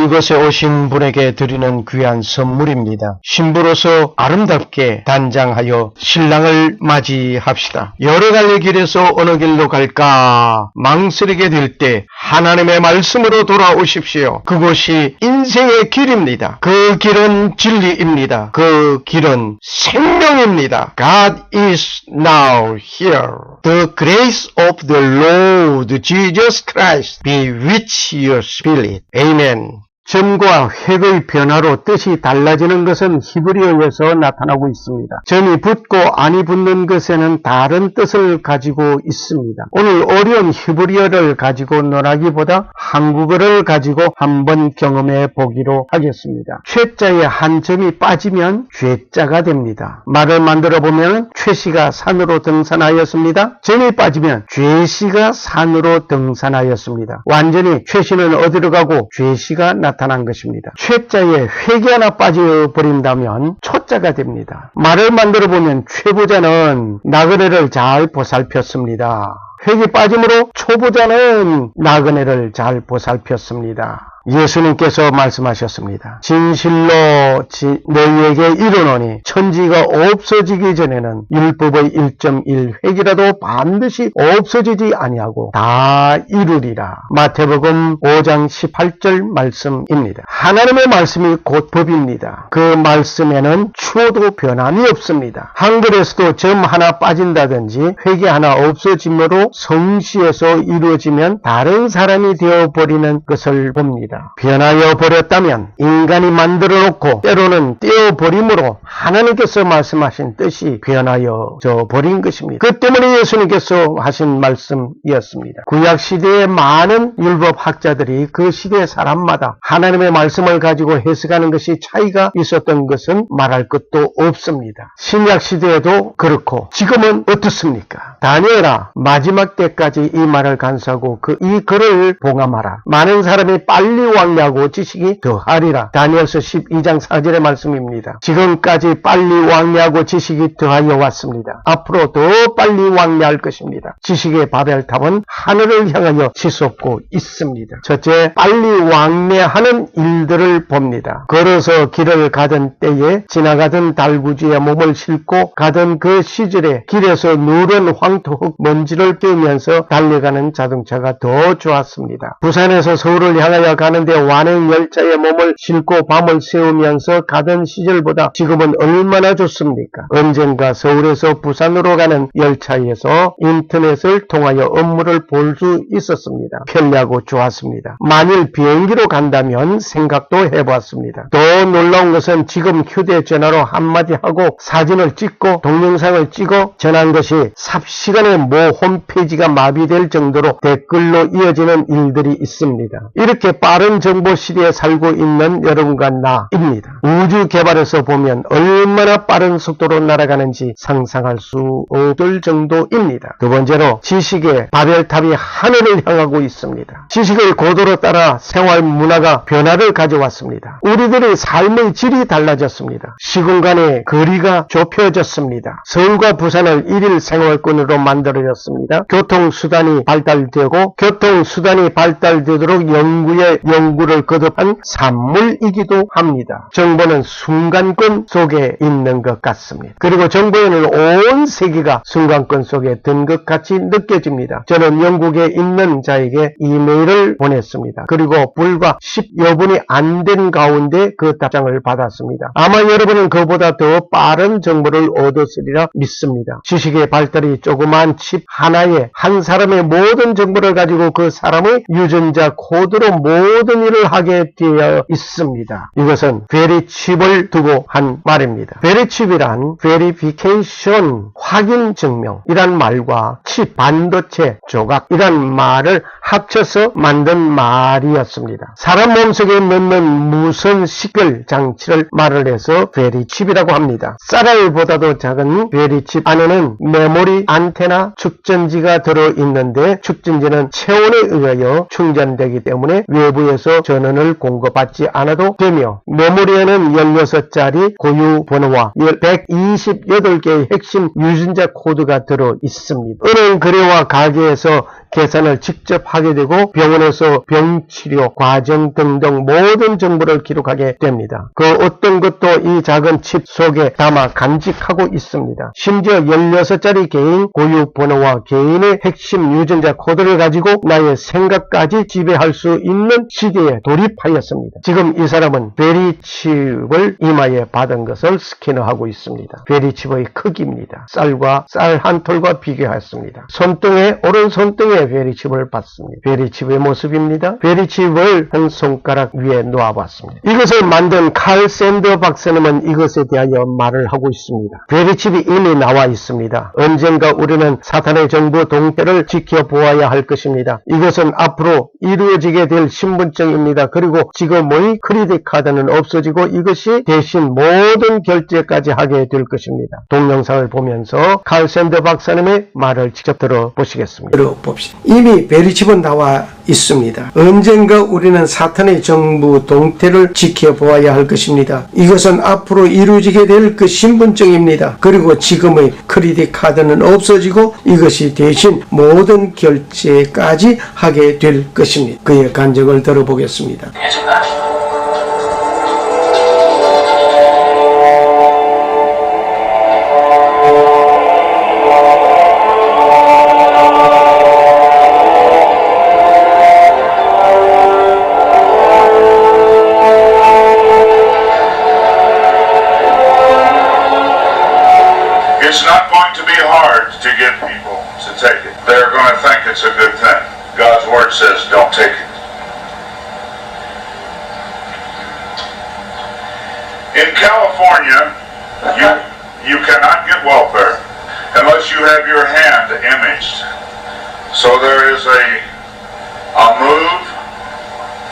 이곳에 오신 분에게 드리는 귀한 선물입니다. 신부로서 아름답게 단장하여 신랑을 맞이합시다. 여러 갈래 길에서 어느 길로 갈까 망설이게 될 때 하나님의 말씀으로 돌아오십시오. 그곳이 인생의 길입니다. 그 길은 진리입니다. 그 길은 생명입니다. God is now here. The grace of the Lord Jesus Christ be with your spirit. Amen. 점과 획의 변화로 뜻이 달라지는 것은 히브리어에서 나타나고 있습니다. 점이 붙고 안이 붙는 것에는 다른 뜻을 가지고 있습니다. 오늘 어려운 히브리어를 가지고 논하기보다 한국어를 가지고 한번 경험해 보기로 하겠습니다. 최자에 한 점이 빠지면 죄자가 됩니다. 말을 만들어 보면 최씨가 산으로 등산하였습니다. 점이 빠지면 죄씨가 산으로 등산하였습니다. 완전히 최씨는 어디로 가고 죄씨가 나타난 것입니다. 최자에 획이 하나 빠져버린다면 초자가 됩니다. 말을 만들어 보면 최보자는 나그네를 잘 보살폈습니다. 획이 빠짐으로 초보자는 나그네를 잘 보살폈습니다. 예수님께서 말씀하셨습니다. 진실로 너희에게 이르노니 천지가 없어지기 전에는 율법의 1.1획이라도 반드시 없어지지 아니하고 다 이루리라. 마태복음 5장 18절 말씀입니다. 하나님의 말씀이 곧 법입니다. 그 말씀에는 추호도 변함이 없습니다. 한글에서도 점 하나 빠진다든지 획이 하나 없어짐으로 성시에서 이루어지면 다른 사람이 되어버리는 것을 봅니다. 변하여 버렸다면 인간이 만들어 놓고 때로는 떼어버림으로 하나님께서 말씀하신 뜻이 변하여져 버린 것입니다. 그 때문에 예수님께서 하신 말씀이었습니다. 구약시대의 많은 율법학자들이 그 시대 사람마다 하나님의 말씀을 가지고 해석하는 것이 차이가 있었던 것은 말할 것도 없습니다. 신약시대에도 그렇고 지금은 어떻습니까? 다니엘아, 마지막 때까지 이 말을 간수하고 이 글을 봉함하라. 많은 사람이 빨리 왕래하고 지식이 더하리라. 다니엘서 12장 4절의 말씀입니다. 지금까지 빨리 왕래하고 지식이 더하여 왔습니다. 앞으로 더 빨리 왕래할 것입니다. 지식의 바벨탑은 하늘을 향하여 치솟고 있습니다. 첫째, 빨리 왕래하는 일들을 봅니다. 걸어서 길을 가던 때에 지나가던 달구지에 몸을 싣고 가던 그 시절에 길에서 누런 황토흙 먼지를 빼면서 달려가는 자동차가 더 좋았습니다. 부산에서 서울을 향하여 가는데 완행 열차에 몸을 싣고 밤을 새우면서 가던 시절보다 지금은 얼마나 좋습니까? 언젠가 서울에서 부산으로 가는 열차에서 인터넷을 통하여 업무를 볼 수 있었습니다. 편리하고 좋았습니다. 만일 비행기로 간다면 생각도 해봤습니다. 더 놀라운 것은 지금 휴대전화로 한마디 하고 사진을 찍고 동영상을 찍어 전한 것이 삽시간에 모 홈페이지가 마비될 정도로 댓글로 이어지는 일들이 있습니다. 이렇게 빠른 정보 시대에 살고 있는 여러분과 나입니다. 우주 개발에서 보면 얼마나 빠른 속도로 날아가는지 상상할 수 없을 정도입니다. 두 번째로 지식의 바벨탑이 하늘을 향하고 있습니다. 지식의 고도로 따라 생활 문화가 변화를 가져왔습니다. 우리들의 삶의 질이 달라졌습니다. 시공간의 거리가 좁혀졌습니다. 서울과 부산을 일일 생활권으로 만들어졌습니다. 교통수단이 발달되고 교통수단이 발달되도록 연구를 거듭한 산물이기도 합니다. 정보는 순간권 속에 있는 것 같습니다. 그리고 정보에는 온 세계가 순간권 속에 든 것 같이 느껴집니다. 저는 영국에 있는 자에게 이메일을 보냈습니다. 그리고 불과 10여 분이 안 된 가운데 그 답장을 받았습니다. 아마 여러분은 그보다 더 빠른 정보를 얻었으리라 믿습니다. 지식의 발달이 조그만 칩 하나에 한 사람의 모든 정보를 가지고 그 사람의 유전자 코드로 모든 일을 하게 되어 있습니다. 이것은 베리칩을 두고 한 말입니다. 베리칩이란 verification, 확인 증명이란 말과 칩, 반도체, 조각이란 말을 합쳐서 만든 말이었습니다. 사람 몸속에 넣는 무선 식별 장치를 말을 해서 베리칩이라고 합니다. 쌀알보다도 작은 베리칩 안에는 메모리, 안테나, 축전지가 들어있는데 축전지는 체온에 의하여 충전되기 때문에 외부 메모리에서 전원을 공급받지 않아도 되며 메모리에는 16자리 고유 번호와 128개의 핵심 유전자 코드가 들어 있습니다. 은행 거래와 가게에서 계산을 직접 하게 되고 병원에서 병치료 과정 등등 모든 정보를 기록하게 됩니다. 그 어떤 것도 이 작은 칩 속에 담아 간직하고 있습니다. 심지어 16자리 개인 고유 번호와 개인의 핵심 유전자 코드를 가지고 나의 생각까지 지배할 수 있는 시대에 돌입하였습니다. 지금 이 사람은 베리칩을 이마에 받은 것을 스캐너하고 있습니다. 베리칩의 크기입니다. 쌀과 쌀 한 톨과 비교했습니다. 손등에 오른 손등에 베리칩을 받습니다. 베리칩의 모습입니다. 베리칩을 한 손가락 위에 놓아봤습니다. 이것을 만든 칼 샌더 박사님은 이것에 대하여 말을 하고 있습니다. 베리칩이 이미 나와 있습니다. 언젠가 우리는 사탄의 정부 동태를 지켜보아야 할 것입니다. 이것은 앞으로 이루어지게 될 신분증입니다. 그리고 지금의 크레딧 카드는 없어지고 이것이 대신 모든 결제까지 하게 될 것입니다. 동영상을 보면서 칼 샌더 박사님의 말을 직접 들어보시겠습니다. 들어봅시다. 이미 베리칩은 나와 있습니다. 언젠가 우리는 사탄의 정부 동태를 지켜보아야 할 것입니다. 이것은 앞으로 이루어지게 될 그 신분증입니다. 그리고 지금의 크레딧 카드는 없어지고 이것이 대신 모든 결제까지 하게 될 것입니다. 그의 간증을 들어보겠습니다. It's not going to be hard to get people to take it. They're going to think it's a good thing. God's word says don't take it. In California, you cannot get welfare unless you have your hand imaged. So there is a move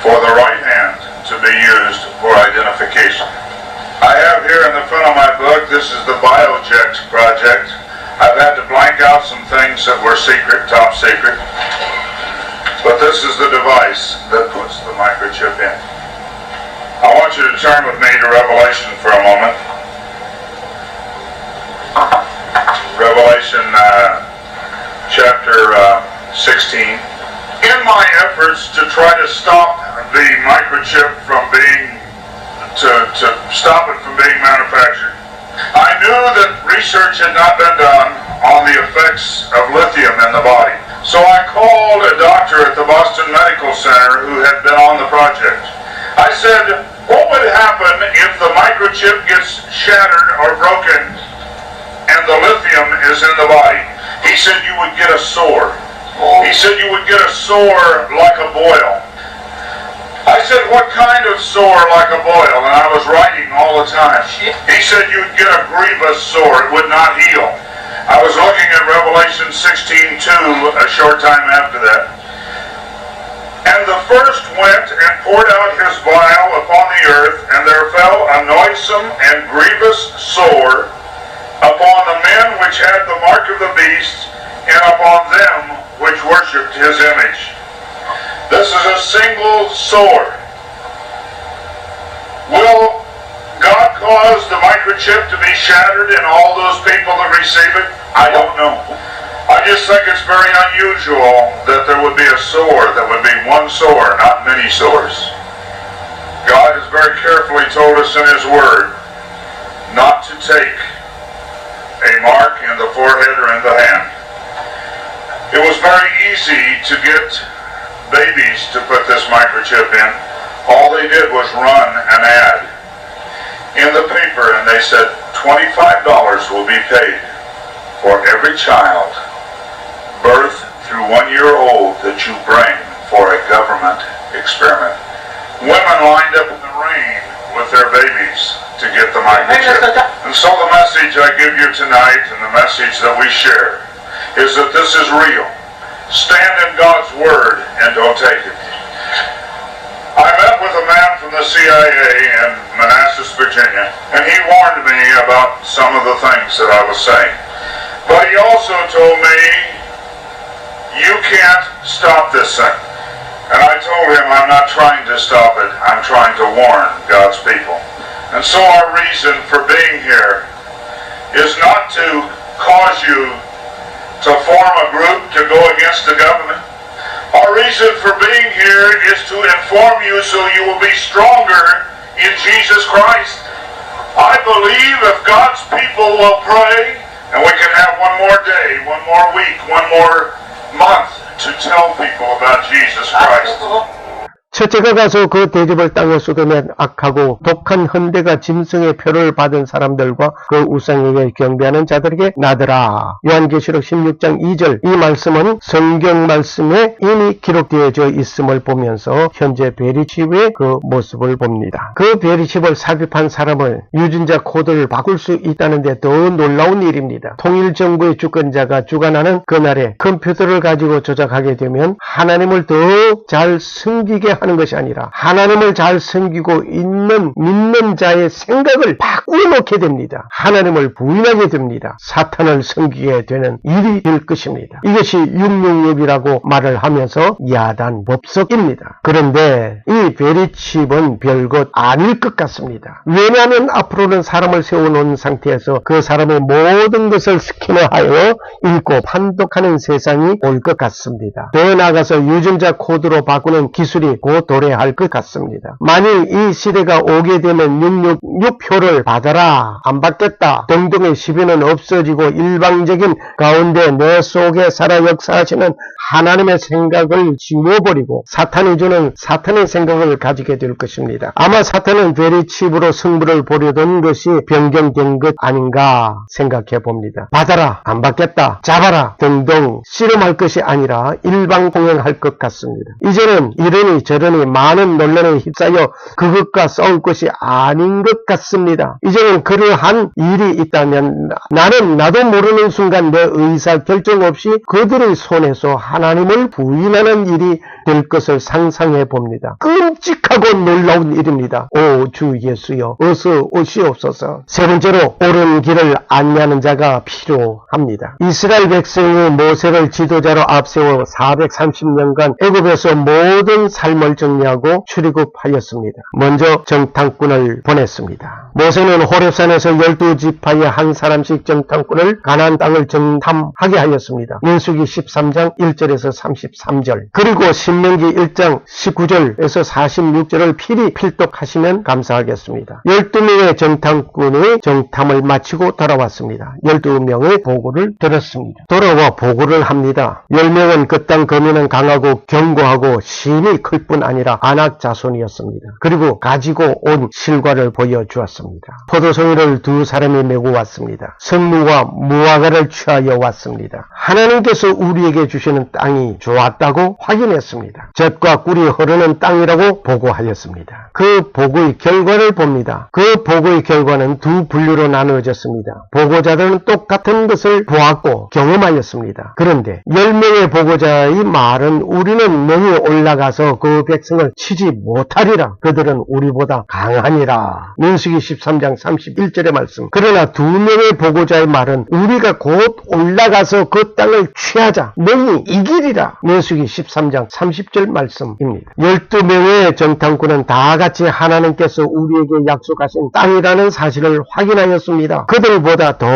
for the right hand to be used for identification. I have here in the front of my book, this is the BioJect project. I've had to blank out some things that were secret, top secret. But this is the device that puts the microchip in. I want you to turn with me to Revelation for a moment. Revelation chapter 16. In my efforts to try to stop the microchip from being to stop it from being manufactured, I knew that research had not been done on the effects of lithium in the body. So I called a doctor at the Boston Medical Center who had been on the project. I said, what would happen if the microchip gets shattered or broken and the lithium is in the body? He said you would get a sore. He said you would get a sore like a boil. I said, what kind of sore like a boil? And I was writing all the time. He said you'd get a grievous sore. It would not heal. I was looking at Revelation 16:2 a short time after that. And the first went and poured out his vial upon the earth, and there fell a noisome and grievous sore upon the men which had the mark of the beast, and upon them which worshipped his image. This is a single sore. Will God cause the microchip to be shattered in all those people that receive it? I don't know. I just think it's very unusual that there would be a sore that would be one sore, not many sores. God has very carefully told us in His Word not to take a mark in the forehead or in the hand. It was very easy to get babies to put this microchip in. All they did was run an ad in the paper, and they said $25 will be paid for every child birth through 1 year old that you bring for a government experiment. Women lined up in the rain with their babies to get the microchip. And so the message I give you tonight, and the message that we share, is that this is real. Stand in God's Word and don't take it. I met with a man from the CIA in Manassas, Virginia, and he warned me about some of the things that I was saying. But he also told me, you can't stop this thing. And I told him I'm not trying to stop it, I'm trying to warn God's people. And so our reason for being here is not to cause you to form a group to go against the government. Our reason for being here is to inform you so you will be stronger in Jesus Christ. I believe if God's people will pray, and we can have one more day, one more week, one more month to tell people about Jesus Christ. 첫째가 가서 그 대접을 땅에 쏟으면 악하고 독한 헌대가 짐승의 표를 받은 사람들과 그 우상에게 경배하는 자들에게 나더라. 요한계시록 16장 2절. 이 말씀은 성경 말씀에 이미 기록되어져 있음을 보면서 현재 베리칩의 그 모습을 봅니다. 그 베리칩을 삽입한 사람을 유전자 코드를 바꿀 수 있다는데 더 놀라운 일입니다. 통일정부의 주권자가 주관하는 그날에 컴퓨터를 가지고 조작하게 되면 하나님을 더 잘 섬기게 하는 것이 아니라 하나님을 잘 섬기고 믿는 자의 생각을 바꾸어놓게 됩니다. 하나님을 부인하게 됩니다. 사탄을 섬기게 되는 일이 될 것입니다. 이것이 666이라고 말을 하면서 야단 법석입니다. 그런데 이 베리칩은 별것 아닐 것 같습니다. 왜냐하면 앞으로는 사람을 세워놓은 상태에서 그 사람의 모든 것을 스캐너하여 읽고 판독하는 세상이 올 것 같습니다. 더 나아가서 유전자 코드로 바꾸는 기술이 곧 도래할 것 같습니다. 만일 이 시대가 오게 되면 666표를 받아라, 안 받겠다 등등의 시비는 없어지고 일방적인 가운데 내 속에 살아 역사하시는 하나님의 생각을 지워버리고 사탄이 주는 사탄의 생각을 가지게 될 것입니다. 아마 사탄은 베리칩으로 승부를 보려던 것이 변경된 것 아닌가 생각해 봅니다. 받아라, 안 받겠다, 잡아라 등등 씨름할 것이 아니라 일방통행할 것 같습니다. 이제는 이러니 저러니 많은 논란에 휩싸여 그것과 싸울 것이 아닌 것 같습니다. 이제는 그러한 일이 있다면 나도 모르는 순간 내 의사결정 없이 그들의 손에서 하나님을 부인하는 일이 될 것을 상상해 봅니다. 끔찍하고 놀라운 일입니다. 오 주 예수여 어서 오시옵소서. 세 번째로 옳은 길을 안내하는 자가 필요합니다. 이스라엘 백성이 모세를 지도자로 앞세워 430년간 애굽에서 모든 삶을 정리하고 출애굽하였습니다. 먼저 정탐꾼을 보냈습니다. 모세는 호렙산에서 12지파의 한 사람씩 정탐꾼을 가나안 땅을 정탐하게 하였습니다. 민수기 13장 1절에서 33절 그리고 신명기 1장 19절에서 46절을 필독하시면 감사하겠습니다. 12명의 정탐꾼이 정탐을 마치고 돌아왔습니다. 12명의 보고를 들었습니다. 돌아와 보고를 합니다. 10명은 그 땅 거민은 강하고 견고하고 심히 클 뿐 아니라 아낙 자손이었습니다. 그리고 가지고 온 실과를 보여주었습니다. 포도송이를 2사람이 메고 왔습니다. 성무와 무화과를 취하여 왔습니다. 하나님께서 우리에게 주시는 땅이 좋았다고 확인했습니다. 젖과 꿀이 흐르는 땅이라고 보고하였습니다. 그 보고의 결과를 봅니다. 그 보고의 결과는 두 분류로 나누어졌습니다. 보고자들은 똑같은 것을 보았고 경험하였습니다. 그런데 10명의 보고자의 말은 우리는 능히 올라가서 그 백성을 치지 못하리라. 그들은 우리보다 강하니라. 민수기 13장 31절의 말씀. 그러나 2명의 보고자의 말은 우리가 곧 올라가서 그 땅을 취하자. 능히 이기리라. 민수기 13장 30절 말씀입니다. 12명의 정탐꾼은 다 같이 하나님께서 우리에게 약속하신 땅이라는 사실을 확인하였습니다. 그들보다 더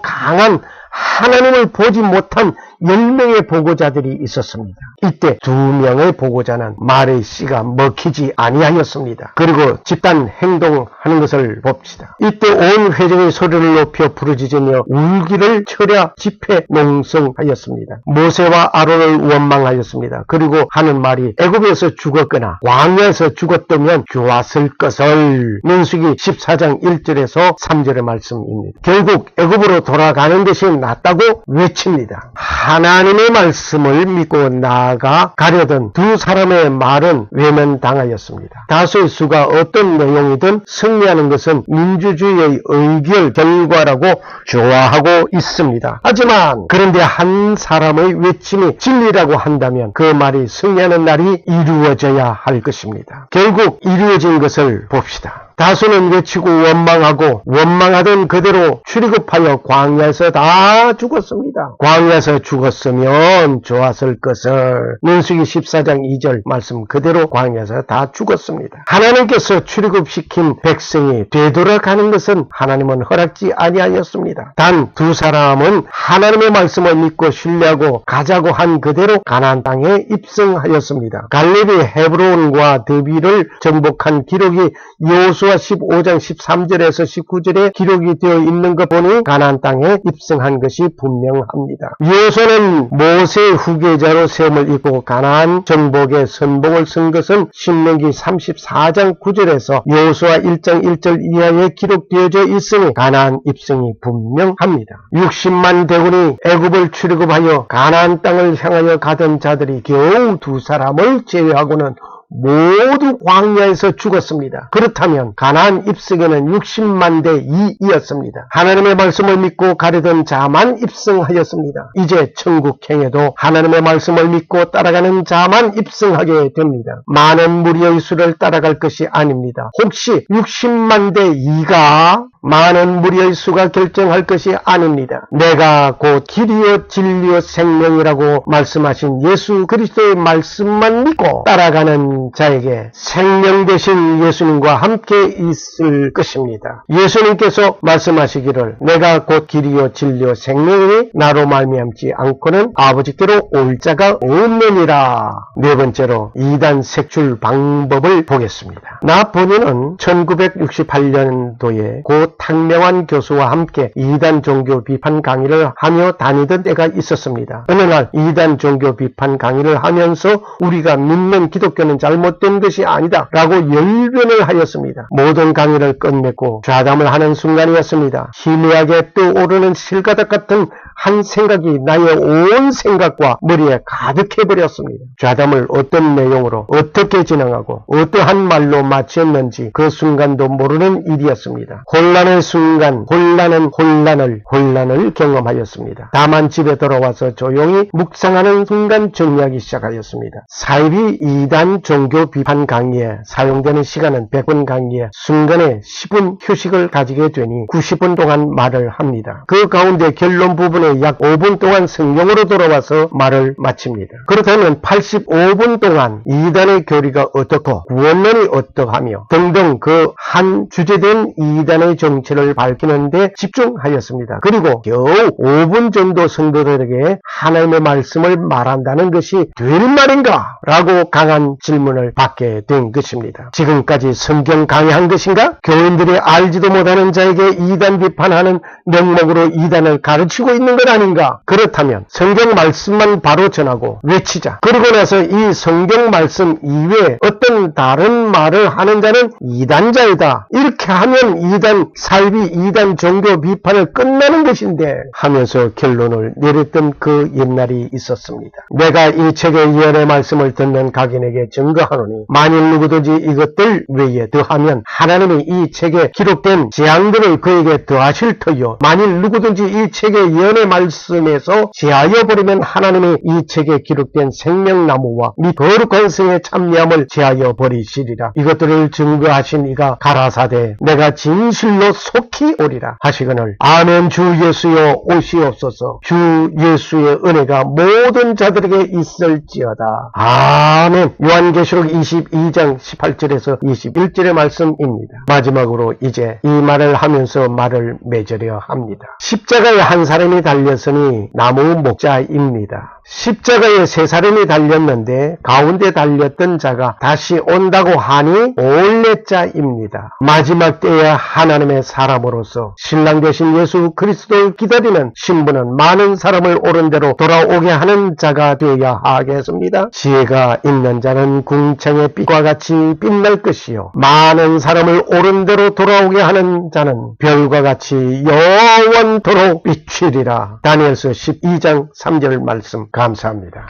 강한 하나님을 보지 못한 10명의 보고자들이 있었습니다. 이때 2명의 보고자는 말의 씨가 먹히지 아니하였습니다. 그리고 집단 행동하는 것을 봅시다. 이때 온 회중이 소리를 높여 부르짖으며 울기를 철야 집회 농성하였습니다. 모세와 아론을 원망하였습니다. 그리고 하는 말이 애굽에서 죽었거나 광야에서 죽었다면 좋았을 것을. 민수기 14장 1절에서 3절의 말씀입니다. 결국 애굽으로 돌아가는 것이 낫다고 외칩니다. 하나님의 말씀을 믿고 나아가 가려던 2사람의 말은 외면당하였습니다. 다수의 수가 어떤 내용이든 승리하는 것은 민주주의의 의결 결과라고 좋아하고 있습니다. 하지만 그런데 한 사람의 외침이 진리라고 한다면 그 말이 승리하는 날이 이루어져야 할 것입니다. 결국 이루어진 것을 봅시다. 다수는 외치고 원망하고 원망하던 그대로 출애굽하여 광야에서 다 죽었습니다. 광야에서 죽었으면 좋았을 것을. 민수기 14장 2절 말씀 그대로 광야에서 다 죽었습니다. 하나님께서 출애굽시킨 백성이 되돌아가는 것은 하나님은 허락지 아니하였습니다. 단 두 사람은 하나님의 말씀을 믿고 신뢰하고 가자고 한 그대로 가나안 땅에 입성하였습니다. 갈렙이 헤브론과 드비를 정복한 기록이 여호수아 15장 13절에서 19절에 기록이 되어 있는 것 보니 가나안 땅에 입성한 것이 분명합니다. 여호수아는 모세의 후계자로 세움을 입고 가나안 정복의 선봉을 쓴 것은 신명기 34장 9절에서 여호수아 1장 1절 이하에 기록되어져 있으니 가나안 입성이 분명합니다. 60만 대군이 애굽을 출애굽하여 가나안 땅을 향하여 가던 자들이 겨우 두 사람을 제외하고는 모두 광야에서 죽었습니다. 그렇다면 가나안 입성에는 60만 대 2이었습니다. 하나님의 말씀을 믿고 가려던 자만 입성하였습니다. 이제 천국행에도 하나님의 말씀을 믿고 따라가는 자만 입성하게 됩니다. 많은 무리의 수를 따라갈 것이 아닙니다. 혹시 60만 대 2가 많은 무리의 수가 결정할 것이 아닙니다. 내가 곧 길이요 진리요 생명이라고 말씀하신 예수 그리스도의 말씀만 믿고 따라가는 자에게 생명 되신 예수님과 함께 있을 것입니다. 예수님께서 말씀하시기를 내가 곧 길이요 진리요 생명이 나로 말미암지 않고는 아버지께로 올 자가 없느니라. 네 번째로 이단 색출 방법을 보겠습니다. 나 본인은 1968년도에 고 탕명환 교수와 함께 이단 종교 비판 강의를 하며 다니던 때가 있었습니다. 어느 날 이단 종교 비판 강의를 하면서 우리가 믿는 기독교는 잘못된 것이 아니다 라고 열변을 하였습니다. 모든 강의를 끝맺고 좌담을 하는 순간이었습니다. 희미하게 떠오르는 실가닥 같은 한 생각이 나의 온 생각과 머리에 가득해버렸습니다. 좌담을 어떤 내용으로 어떻게 진행하고 어떠한 말로 마쳤는지 그 순간도 모르는 일이었습니다. 혼란의 순간 혼란을 경험하였습니다. 다만 집에 돌아와서 조용히 묵상하는 순간 정리하기 시작하였습니다. 사이비 이단 종교 비판 강의에 사용되는 시간은 100분 강의에 순간에 10분 휴식을 가지게 되니 90분 동안 말을 합니다. 그 가운데 결론 부분에 약 5분 동안 성경으로 돌아와서 말을 마칩니다. 그렇다면 85분 동안 이단의 교리가 어떻고 구원론이 어떠하며 등등 그 한 주제된 이단의 정체를 밝히는 데 집중하였습니다. 그리고 겨우 5분 정도 성도들에게 하나님의 말씀을 말한다는 것이 될 말인가? 라고 강한 질문을 받게 된 것입니다. 지금까지 성경 강의한 것인가? 교인들이 알지도 못하는 자에게 이단 비판하는 명목으로 이단을 가르치고 있는 것 아닌가? 그렇다면 성경 말씀만 바로 전하고 외치자. 그러고 나서 이 성경 말씀 이외에 어떤 다른 말을 하는 자는 이단자이다. 이렇게 하면 이단 살비 이단 종교 비판을 끝나는 것인데 하면서 결론을 내렸던 그 옛날이 있었습니다. 내가 이 책의 예언의 말씀을 듣는 각인에게 증거하노니 만일 누구든지 이것들 외에 더하면 하나님이 이 책에 기록된 재앙들을 그에게 더하실 터요. 만일 누구든지 이 책의 예언의 말씀에서 제하여 버리면 하나님이 이 책에 기록된 생명나무와 및 거룩한 성의 참여함을 제하여 버리시리라. 이것들을 증거하신 이가 가라사대 내가 진실로 속히 오리라 하시거늘 아멘. 주 예수여 오시옵소서. 주 예수의 은혜가 모든 자들에게 있을지어다. 아멘. 요한계시록 22장 18절에서 21절의 말씀입니다. 마지막으로 이제 이 말을 하면서 말을 맺으려 합니다. 십자가에 한 사람이 달렸으니 나무 목자입니다. 십자가에 세 사람이 달렸는데 가운데 달렸던 자가 다시 온다고 하니 올레자입니다. 마지막 때에 하나님의 사람으로서 신랑 되신 예수 그리스도를 기다리는 신부는 많은 사람을 옳은 대로 돌아오게 하는 자가 되어야 하겠습니다. 지혜가 있는 자는 궁창의 빛과 같이 빛날 것이요 많은 사람을 옳은 대로 돌아오게 하는 자는 별과 같이 영원토록 비추리라. 다니엘서 12장 3절 말씀 감사합니다.